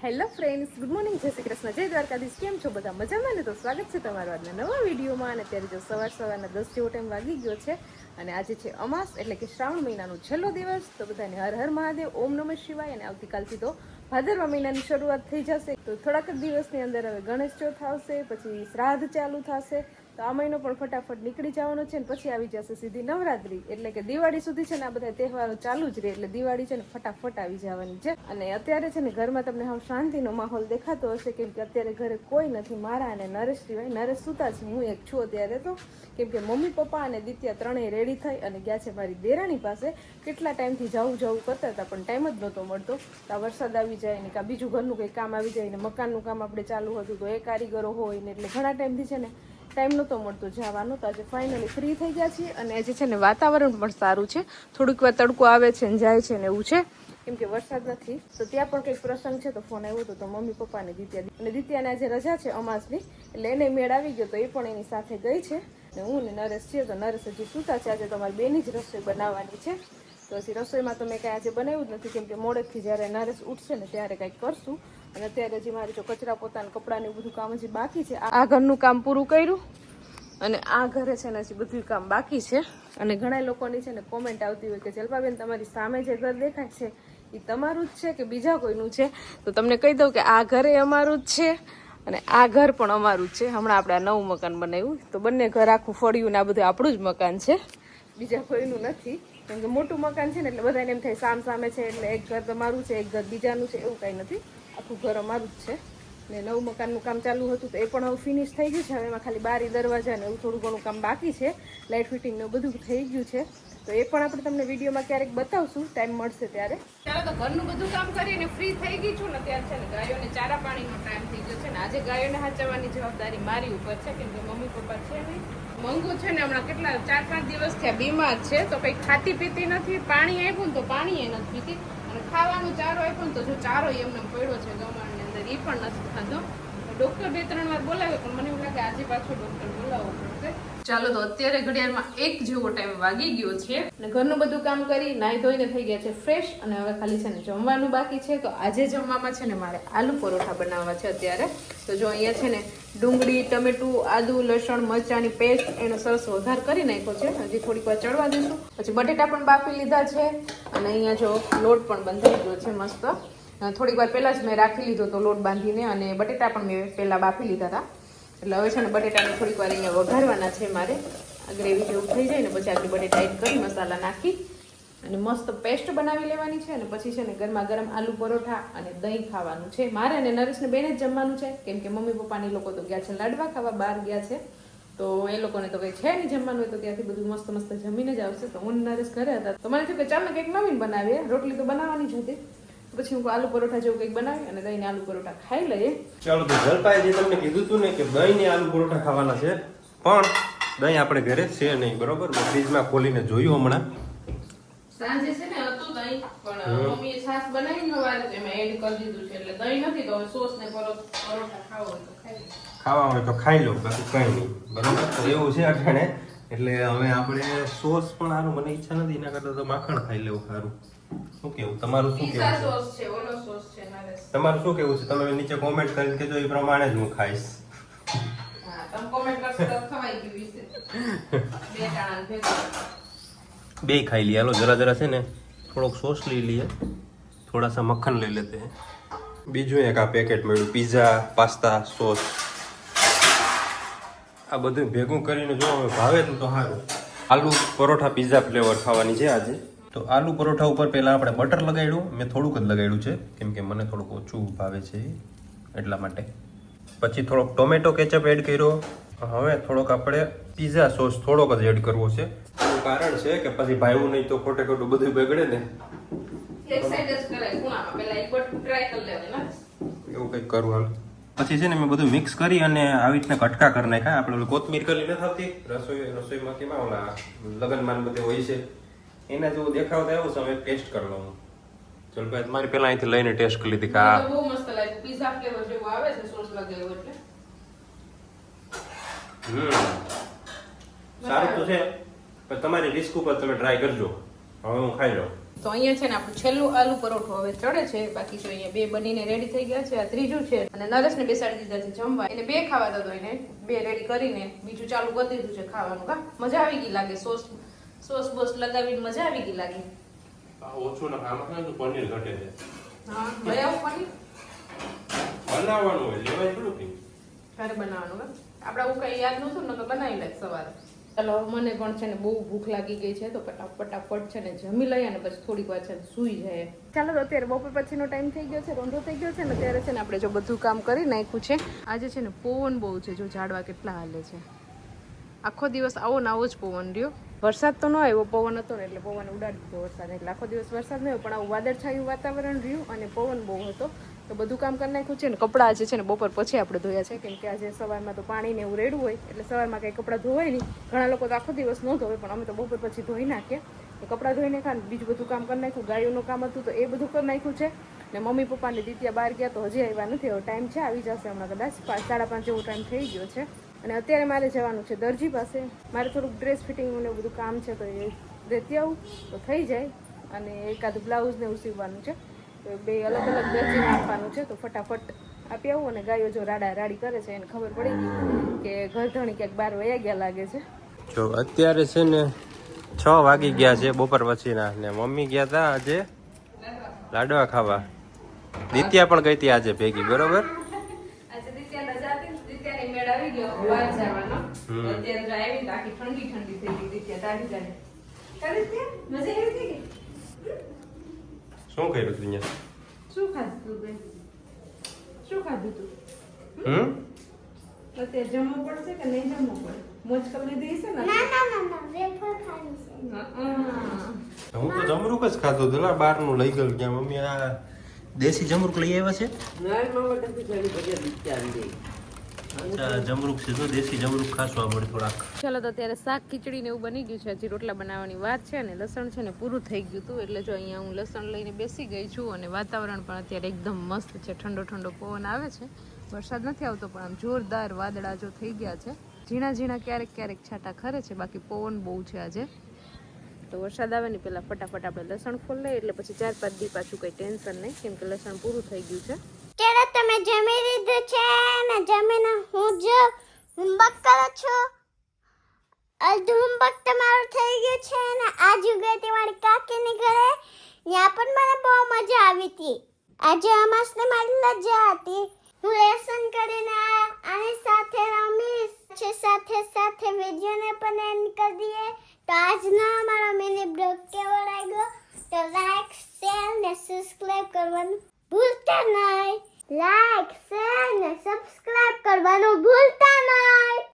Hello friends, good morning, જય શ્રી કૃષ્ણ, જય દ્વારકાધીશ. કેમ છો બધા? મજામાં ને? તો સ્વાગત છે તમારું આજના નવા વિડીયોમાં. અને અત્યારે જો સવારના 10 જેવો ટાઈમ વાગી ગયો છે અને આજે છે અમાસ, એટલે કે શ્રાવણ મહિનાનો છેલ્લો દિવસ. તો બધાને હર હર મહાદેવ, ઓમ નમઃ શિવાય. અને આવતીકાલથી તો ભાદરવા મહિનાની શરૂઆત થઈ જશે. તો થોડાક જ દિવસની અંદર હવે ગણેશ ચોથ આવશે, પછી શ્રાદ્ધ ચાલુ થશે. તો આ મહિનો પણ ફટાફટ નીકળી જવાનો છે ને પછી આવી જશે સીધી નવરાત્રી, એટલે કે દિવાળી સુધી છે ને આ બધા તહેવારો ચાલુ જ રહે. એટલે દિવાળી છે ને ફટાફટ આવી જવાની છે. અને અત્યારે છે ને ઘરમાં તમને હવે શાંતિનો માહોલ દેખાતો હશે, કેમ કે અત્યારે ઘરે કોઈ નથી મારા અને નરેશ સિવાય. નરેશ સુતા છે, હું એક છું અત્યારે તો, કેમ કે મમ્મી પપ્પા અને દિત્યા ત્રણેય રેડી થઈ અને ગયા છે મારી દેરાણી પાસે. કેટલા ટાઈમથી જવું કરતા હતા પણ ટાઈમ જ નહોતો મળતો. તો આ વરસાદ આવી જાય ને કાં બીજું ઘરનું કંઈ કામ આવી જાય ને મકાનનું કામ આપણે ચાલુ હતું તો એ કારીગરો હોય ને, એટલે ઘણા ટાઈમથી છે ને ટાઈમ નહોતો મળતો જવાનો. તો આજે ફાઇનલી ફ્રી થઈ ગયા છીએ. અને આજે છે ને વાતાવરણ પણ સારું છે, થોડુંક વાર તડકો આવે છે ને જાય છે ને એવું છે, કેમ કે વરસાદ નથી. તો ત્યાં પણ કંઈક પ્રસંગ છે તો ફોન આવ્યો હતો, તો મમ્મી પપ્પાને દિત્યાને આજે રજા છે અમાસની, એટલે એને મેળ આવી ગયો તો એ પણ એની સાથે ગઈ છે. અને હું ને નરેશ છીએ, તો નરેશ હજી સૂતા છે. આજે તમારી બેની જ રસોઈ બનાવવાની છે. તો હજી રસોઈમાં તો મેં કાંઈ આજે બનાવ્યું જ નથી, કેમ કે મોડેકથી જ્યારે નરેશ ઉઠશે ને ત્યારે કંઈક કરશું. અને અત્યારે હજી મારે જો કચરા પોતાના કપડાને એવું બધું કામ હજી બાકી છે. આ ઘરનું કામ પૂરું કર્યું અને આ ઘરે છે ને હજી બધું કામ બાકી છે. અને ઘણા લોકોની છે ને કોમેન્ટ આવતી હોય કે જલ્પાબેન, તમારી સામે જે ઘર દેખાય છે એ તમારું જ છે કે બીજા કોઈનું છે? તો તમને કહી દઉં કે આ ઘરે અમારું જ છે અને આ ઘર પણ અમારું જ છે. હમણાં આપણે આ નવું મકાન બનાવ્યું, તો બંને ઘર આખું ફળ્યું ને આ બધું આપણું જ મકાન છે, બીજા કોઈનું નથી. કેમ કે મોટું મકાન છે ને એટલે બધાને એમ થાય સામે છે, એટલે એક ઘર તમારું છે એક ઘર બીજાનું છે, એવું કાંઈ નથી. આખું ઘર અમારું જ છે. ને નવું મકાનનું કામ ચાલુ હતું તો એ પણ હવે ફિનિશ થઈ ગયું છે. હવે એમાં ખાલી બારી દરવાજા ને એવું થોડું ઘણું કામ બાકી છે, લાઇટ ફિટિંગ ને બધું થઈ ગયું છે. તો એ પણ આપણે તમને વિડીયોમાં ક્યારેક બતાવશું, ટાઈમ મળશે ત્યારે. ચાલો, તો ઘરનું બધું કામ કરીને ફ્રી થઈ ગઈ છું ને ત્યારે છે ને ગાયોને ચારા પાણીનો ટાઈમ થઈ ગયો છે ને આજે ગાયોને સાચવવાની જવાબદારી મારી ઉપર છે, કેમ કે મમ્મી પપ્પા છે નહીં. મંગુ છે ને હમણાં કેટલા 4-5 દિવસ થયા બીમાર છે, તો કંઈ ખાતી પીતી નથી. પાણી આપ્યું ને તો પાણી એ નથી પીતી, અને ખાવાનું ચારો આપ્યો ને તો જો ચારો એમને પડ્યો છે ગમાણની અંદર, એ પણ નથી ખાધો. ડોક્ટર 2-3 વાર બોલાવ્યો પણ મને એવું લાગે આજે પાછો ડોક્ટર બોલાવવો પડશે. ચાલો, તો અત્યારે ઘડિયાળમાં 1 જેવો ટાઈમ વાગી ગયો છે અને ઘરનું બધું કામ કરી નાહી ધોઈને થઈ ગયા છે ફ્રેશ. અને હવે ખાલી છે ને જમવાનું બાકી છે. તો આજે જમવામાં છે ને મારે આલુ પરોઠા બનાવવા છે અત્યારે. તો જો અહીંયા છે ને ડુંગળી, ટમેટું, આદુ, લસણ, મરચાંની પેસ્ટ એનો સરસ વઘાર કરી નાખ્યો છે. હજી થોડીક વાર ચડવા દઈશું. પછી બટેટા પણ બાફી લીધા છે અને અહીંયા જો લોટ પણ બંધાઈ ગયો છે મસ્ત. થોડીક વાર પહેલાં જ મેં રાખી લીધો તો લોટ બાંધીને, અને બટેટા પણ મેં પહેલાં બાફી લીધા હતા. એટલે હવે છે ને બટેટાને થોડીક વાર અહીંયા વઘારવાના છે મારે. આ ગ્રેવી જેવું થઈ જાય ને પછી આપણે બટેટા એડ કરી મસાલા નાખી અને મસ્ત પેસ્ટ બનાવી લેવાની છે. અને પછી છે ને ગરમા ગરમ આલુ પરોઠા અને દહીં ખાવાનું છે. મારે અને નરેશને બેને જ જમવાનું છે, કેમ કે મમ્મી પપ્પાની લોકો તો ગયા છે લાડવા ખાવા, બહાર ગયા છે. તો એ લોકોને તો કંઈ છે નહીં જમવાનું હોય, તો ત્યાંથી બધું મસ્ત જમીને જ આવશે. તો હું નરેશ ઘરે હતા તો મને થયું કે ચાલ ને કંઈક નવીન બનાવીએ. રોટલી તો બનાવવાની જ હતી, પછી હું આલુ પરોઠા જેવું કંઈક બનાવી અને દહીં આલુ પરોઠા ખાઈ લઈએ. ચાલો, તો જલપાએ જે તમને કીધું હતું ને કે દહીં ને આલુ પરોઠા ખાવાના છે, પણ દહીં આપણે ઘરે છે નહીં, બરોબર? મેં ફ્રીજમાં ખોલીને જોયું હમણાં. સાંજે છે ને હતું દહીં, પણ મમ્મીએ છાશ બનાવીને વારે એમાં એડ કરી દીધું છે, એટલે દહીં નથી. તો હવે સોસ ને પરોઠા ખાવા હોય તો ખાઈ લો, બાકી કંઈ નહીં, બરોબર? તો એવું છે અઠાણે. એટલે હવે આપણે સોસ પણ સારું, મને ઈચ્છા નથી, એના કરતાં તો માખણ ખાઈ લેવું સારું. શું કેવું તમારું? શું કેવું છે? ઓલો સોસ છે નરેશ. તમારું શું કેવું છે? તમે નીચે કોમેન્ટ કરીને કહેજો, એ પ્રમાણે જ હું ખાઈશ. હા, તમે કોમેન્ટ કરશો તો ખવાઈ ગયું છે. બે ટાણા ભેગા બે ખાઈ લઈએ. હાલો, જરા છે ને થોડોક સોસ લઈ લઈએ, થોડા સા મક્ખન લઈ લેતે. બીજું એક આ પેકેટ મળ્યું, પીઝા પાસ્તા સોસ. આ બધું ભેગું કરીને જો હવે ભાવે ને તો સારું. આલુ પરોઠા પીઝા ફ્લેવર ખાવાની છે આજે. તો આલુ પરોઠા ઉપર પહેલાં આપણે બટર લગાડ્યું. મેં થોડુંક જ લગાડ્યું છે, કેમ કે મને થોડુંક ઓછું ભાવે છે એટલા માટે. પછી થોડોક ટોમેટો કેચઅપ એડ કર્યો. હવે થોડોક આપણે પીઝા સોસ થોડોક જ એડ કરવો છે. એનું કારણ છે કે પછી ભાવવું નહીં તો ખોટે ખોટું બધું બગડે ને. એક સાઈડ જ કરાય, ખૂણામાં પહેલા એક વાર ટ્રાય કરી લેવાય ને, એવું કંઈક કરવું હાલ. પછી છે ને મેં બધું મિક્સ કરી અને આવી રીતના કટકા કરી નાખ્યા. આપણે કોથમીર કરી નથી આવતી રસોઈમાં, કેમાં ઓલા લગ્નમાં બધે હોય છે, એના જેવું દેખાવ એવું છે. હવે ટેસ્ટ કરી લઉં. ચલ ભાઈ, તમારી પહેલા અહીંથી લઈને ટેસ્ટ કરી લીધી. કા બહુ મસ્ત લાગે, પીઝા ફ્લેવર જેવું આવે છે સોસ લગાવ્યો એટલે. સારું તો છે, પણ તમારી રિસ્ક ઉપર તમે ટ્રાય કરજો. હવે હું ખાઈ લઉં. તો અહીંયા છે ને આપણું છેલ્લું આલુ પરોઠો હવે ચડે છે. બાકી જો અહીંયા 2 બનીને રેડી થઈ ગયા છે. આ ત્રીજું છે અને નરેશને બેસાડી દીધા છે જમવા. એને 2 ખાવા દો એને 2 રેડી કરીને બીજું ચાલુ કરી દીધું છે ખાવાનું. કા મજા આવી ગઈ લાગે. સોસ બોસ લગાવીને મજા આવી ગઈ લાગે. ઓછું ના ખાવામાં તો પનીર ઘટે છે. હા લઈ આવું પનીર બનાવવાનું હોય લેવાય થોડું કઈ ઘરે બનાવવાનું. આપણે આવું કઈ યાદ નહોતું ને તો બનાવી લે સવારે. ચાલો મને પણ છે ને બહુ ભૂખ લાગી ગઈ છે તો ફટાફટ છે ને જમી લઈએ અને પછી થોડીક વાર છે ને સૂઈ જાય. ચાલો તો અત્યારે બપોર પછીનો ટાઈમ થઈ ગયો છે, રોંઢો થઈ ગયો છે ને ત્યારે છે ને આપણે જો બધું કામ કરી નાખ્યું છે. આજે છે ને પવન બહુ છે. જો ઝાડવા કેટલા હાલે છે. આખો દિવસ આવો ને આવો જ પવન રહ્યો. વરસાદ તો ન આવ્યો, પવન હતો ને એટલે પવન ઉડાડી દીધો વરસાદ. એટલે આખો દિવસ વરસાદ ન આવ્યો પણ આવું વાદળછાયું વાતાવરણ રહ્યું અને પવન બહુ હતો. તો બધું કામ કરી નાખ્યું છે ને કપડાં આજે છે ને બપોર પછી આપણે ધોયા છે કેમ કે આજે સવારમાં તો પાણી ને એવું રેડવું હોય એટલે સવારમાં કંઈ કપડાં ધોવાય નહીં. ઘણા લોકો તો આખો દિવસ ન ધોવે પણ અમે તો બપોર પછી ધોઈ નાખીએ. તો કપડાં ધોઈ નાખ્યા બીજું બધું કામ કરી નાખ્યું. ગાયોનું કામ હતું તો એ બધું કરી નાખ્યું છે. ને મમ્મી પપ્પાને દીત્યા બહાર ગયા તો હજી આવ્યા નથી. હવે ટાઈમ છે, આવી જશે હમણાં કદાચ 5:30 જેવો ટાઈમ થઈ ગયો છે. અને અત્યારે મારે જવાનું છે દરજી પાસે. મારે થોડુંક ડ્રેસ ફિટિંગનું ને બધું કામ છે તો એ રહેતી આવું તો થઈ જાય. અને એકાદું બ્લાઉઝ ને એવું સીવવાનું છે તો 2 અલગ અલગ દરજીને આપવાનું છે તો ફટાફટ આપી આવું. અને ગાયો જો રાડી કરે છે એને ખબર પડી ગઈ કે ઘરધણી ક્યાંક 12 વયા ગયા લાગે છે. જો અત્યારે છે ને 6 વાગી ગયા છે બપોર પછીના ને મમ્મી ગયા હતા આજે લાડવા ખાવા. દિત્યા પણ ગઈ હતી આજે ભેગી બરોબર. આજે દિત્યા રજા હતી ને દિત્યાની મેળ આવી ગયો બહાર જવાનો. તો અત્યારે જો આવી તો આખી ઠંડી થઈ ગઈ દિત્યા દાડી જાને. કરી દિત્યા મજા આવી ગઈ. શું કર્યું તું અહીંયા? શું ખાધું તું બેન? શું ખાધું તું? અત્યારે જમવું પડશે કે નહીં જમવું પડે? મોજ કરી લીધી છે ને? ના વેફર ખાવી છે. હું તો જમરૂક જ ખાતો હતો લા બહારનું લઈ ગયો ક્યાં મમ્મી આ દેશી જમરૂક લઈ આવ્યા છે. અચ્છા જમરૂક છે તો દેશી જમરૂક ખાસવા મળે થોડાક. ચાલો તો અત્યારે શાક ખીચડી ને એવું બની ગયું છે. હજી રોટલા બનાવવાની વાત છે ને લસણ છે ને પૂરું થઈ ગયું હતું એટલે જો અહીંયા હું લસણ લઈને બેસી ગઈ છું. અને વાતાવરણ પણ અત્યારે એકદમ મસ્ત છે. ઠંડો પવન આવે છે. વરસાદ નથી આવતો પણ આમ જોરદાર વાદળા જો થઈ ગયા છે. ઝીણા ક્યારેક છાંટા ખરે છે. બાકી પવન બહુ છે આજે. તો વરસાદ આવે ને પહેલાં ફટાફટ આપણે લસણ ખોલી લઈએ એટલે પછી 4-5 દી પાછું કંઈ ટેન્શન નહીં કેમ કે લસણ પૂરું થઈ ગયું છે. ત્યારે તમે જમી લીધું છે ને જમીને હું જો હોમવર્ક કરું છું. અડધું હોમવર્ક તમારું થઈ ગયું છે ને આજે ગઈ હતી મારી કાકીની ઘરે. ત્યાં પણ મને બહુ મજા આવી હતી. આજે અમાસને મારી મજા હતી. હું લેસન કરીને આની સાથે રમીશ છે. સાથે વિડીયોને પણ એન્ડ કરી દઈએ. તો આજનો અમારો મિની બ્લોગ કેવો લાગ્યો તો લાઈક શેર ને સબસ્ક્રાઇબ કરવાનું ભૂલતા નહીં.